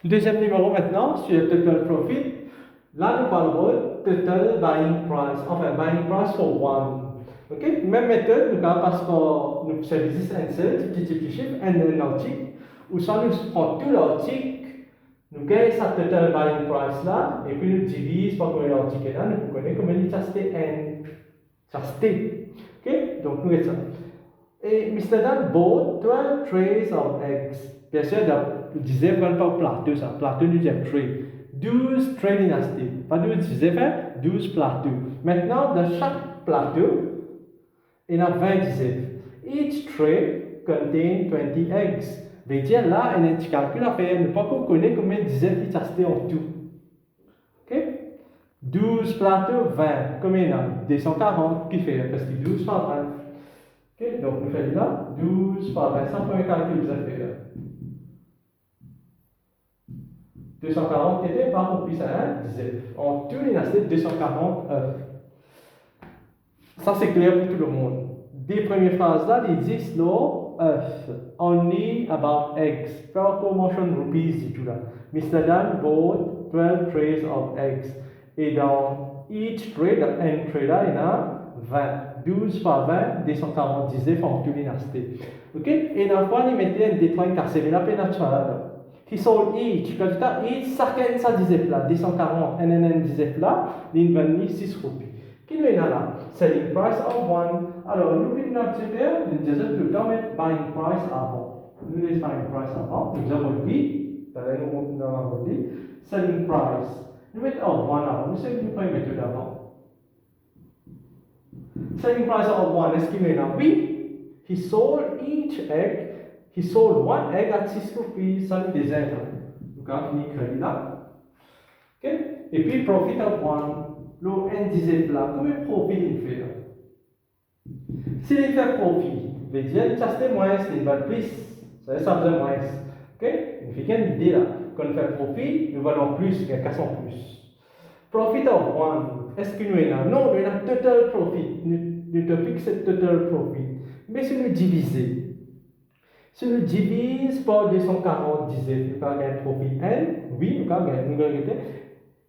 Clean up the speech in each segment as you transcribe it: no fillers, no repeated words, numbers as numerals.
Deuxième numéro maintenant, sur Total Profit. Là, nous parlerons Total Buying Price, enfin Buying Price for One. Ok? Même méthode, nous avons parce que nous faisons business and sales, petit chiffre, un article, ou soit nous prenons tout l'article, nous gagnons sa Total Buying Price là, et puis nous divisons par combien l'article là, nous connaissons combien il chaste N. Chaste. Ok? Donc, nous avons ça. Et Mr. Dan bought 12 trays of eggs. Bien sûr, je disais pas plateau, ça. Plateau, nous disons tray. 12 trays dynasties. Pas 12 disais 12 plateaux. Maintenant, dans chaque plateau, il y a 20 disais. Each tray contains 20 eggs. Veut dire là, il y a un petit calcul à faire. Ne pas qu'on connaît combien de disais qui restent en tout. Ok? 12 plateaux, 20. Combien il y en a? 240 qui fait? Parce que 12 par 20. Okay, donc nous faisons là 12 par 20, ça premier calcul que vous avez fait là. 240 était par au plus 1, disait. En tout, il y a 240 œufs. Ça, c'est clair pour tout le monde. Des premières phrases là, ils disent no œufs. Only about eggs. Pas promotion rupees, dit tout là. Mr. Dan bought 12 trays of eggs. Et dans each tray, dans un tray là, il y en a 20. 12 par 20, 240 disait en tout l'inasté. Ok? Et dans le fois, il mettait un détail car c'est la peine naturelle. He sold each. Quand tu as each, ça disait là, 240, un disait là, il vendait 6 roupies. Qui nous est là? Selling price of one. Alors, nous, nous avons nous disons tout le temps mettre buying price avant. Nous laissons buying price avant. Nous avons dit, nous avons dit, selling price. Nous mettons of one avant. Nous savons pas mettre d'avant. Selling price of one, est-ce qu'il est là? Oui. He sold each egg. He sold one egg at 6 rupees. Ça nous disait là. Donc, on finit crédit là. Ok? Et puis, profit of one. Le N disait là, combien de profit il fait là? S'il fait profit, veut dire qu'il chaste moins, il va plus, ça veut dire moins. Ok? Il fait qu'une idée là, quand on fait profit, nous valons plus, il y a 400 plus. Profit of one, est-ce que nous est là? Non, nous avons total profit. Nous topic c'est total profit. Mais si nous divisons, si nous divisons par 240 disait, nous avons un profit N, oui, nous avons gagné.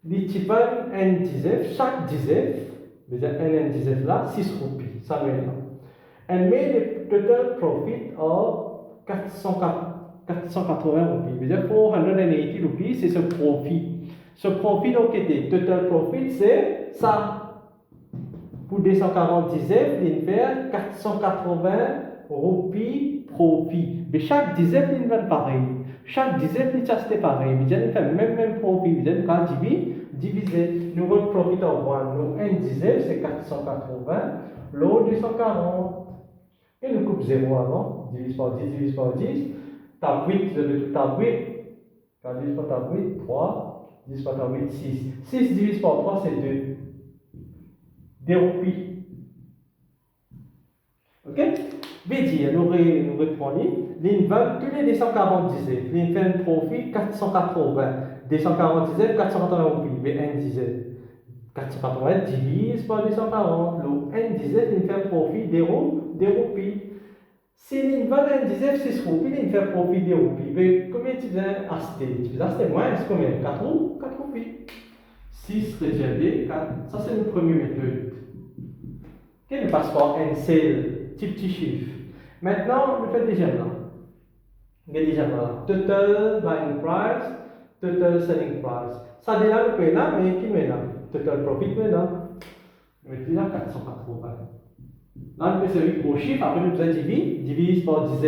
Les types N disait, chaque disait, N disait là, 6 roupies, ça veut dire. And made a total profit of 480 roupies. C'est-à-dire 480 roupies, c'est ce profit. Ce profit, donc, était total profit, c'est ça. Pour 240 dizaines, il fait 480 roupies profit. Mais chaque dizaine, il va pareil. Chaque dizaine, il est pareil. Il fait même profit. Il va diviser. Nous avons profit en one. Nous, un dizaine, c'est 480. L'autre, 240. Et nous coupe 0 avant. Divise par 10, divise par 10. Tab 8, vous avez tout tab 8. Quand divise par tab 8, 3. Divise par tab 8, 6. 6 divise par 3, c'est 2. Des roupies. Ok? Bédi, nous reprenons. L'une vend tous les 240 dizaines. L'une fait un profit 480. 240 dizaines, 480 roupies. Mais 1 dizaine. 480 divise par 240. Le 1 dizaine, il fait un profit des roupies. Si l'une vend un dizaine, 6 roupies, il fait un profit des roupies. Mais combien tu viens acheter? Tu viens acheter moins, c'est combien? 4 roupies. 6 retiré 4. Ça, c'est la première méthode. Quel est le passeport NCL, petit chiffre. Maintenant, on fait déjà là. On fait déjà là. Total buying price, total selling price. Ça déjà le paye là, mais qui met là? Total profit met là. On met déjà 480. Là, on fait ce gros chiffre, après nous faisons divise par 10.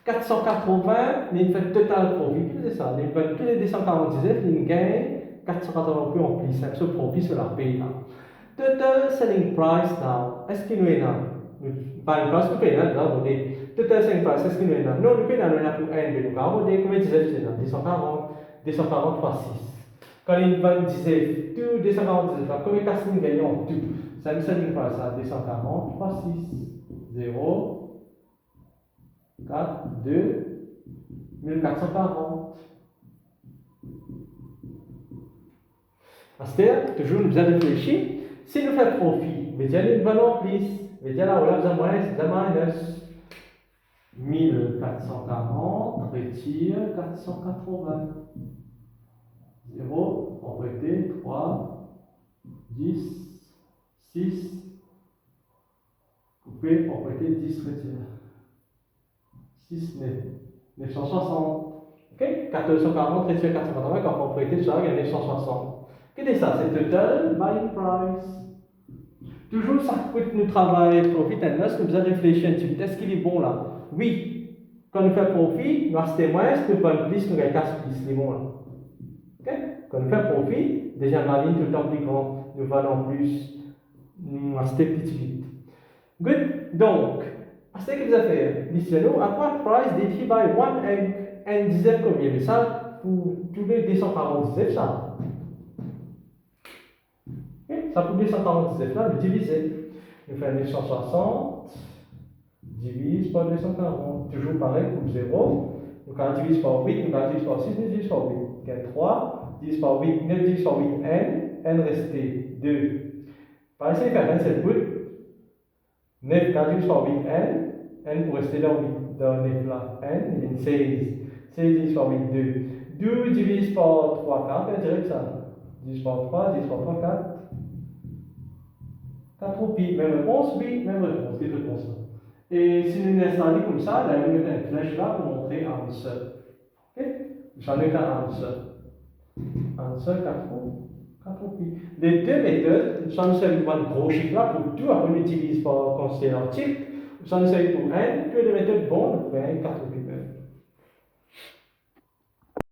480, il fait total profit. C'est ça. Il fait tous les 240 il gagne 480 plus en plus. C'est ce profit sur la paye là. Total selling price now, est-ce qu'il nous est là? Buying price, nous payons là, vous voyez. Total selling price, est-ce qu'il nous est là? Non, nous payons là pour N, mais nous avons dit combien disait c'est là? 240 fois 6. Quand il va disait tout 240 disait là, combien qu'est-ce qu'il gagne en tout? C'est un selling price là, 240 fois 6. 0, 4, 2, 1440. C'est-à-dire, toujours nous avons réfléchi. Si nous faisons profit, mais il y a une valeur plus, mais il y a là où nous avons moins, nous avons minus. 1440, retire 480. 0, propriété 3, 10, 6, coupé, propriété 10, retire. 6, 960. Ok, 1440, retire 480, comme propriété, ça, il y a 960. Qu'est-ce que c'est ça? C'est total buying price. Toujours, ça coûte nous travail profit and loss, nous faisons réfléchir un petit peu. Est-ce qu'il est bon là? Oui. Quand nous faisons profit, nous achetons moins, nous prenons plus, nous gagnons plus, c'est bon là. Ok? Quand nous faisons profit, déjà la ligne tout le temps plus grand, nous vendons plus, nous achetons plus vite. Good. Donc, c'est ce que vous avez fait. Ici, nous, at what price did he buy one egg? And disait combien? Mais ça, pour tous les 249, ça. Okay? Ça pour 249 là, le diviser. Nous faisons 960 divise par 240. Toujours pareil pour 0. Donc on divise par 8, nous divise par 6, nous divise par 8. Donc 3, divise par 8, 9 divise par 8, n resté 2. Par ici, faire n, c'est le bout. 9 divise par 8, n pour rester dans 9 là, n, il y a 16. 16 divise par 8, 2. 2 divise par 3, 4, on dirait que ça. Divise par 3, divise par 3, 4. 4 roupies, même réponse, oui, même réponse, les réponses là. Et si nous l'installons comme ça, là, nous mettons une flèche là pour montrer answer. Ok? J'en ai qu'un answer. Answer 4 roupies. Les deux méthodes, j'en ai une gros chiffre là pour tout, après on utilise pour considérer l'article. J'en ai pour n, que les méthodes bonnes, pour 4 roupies.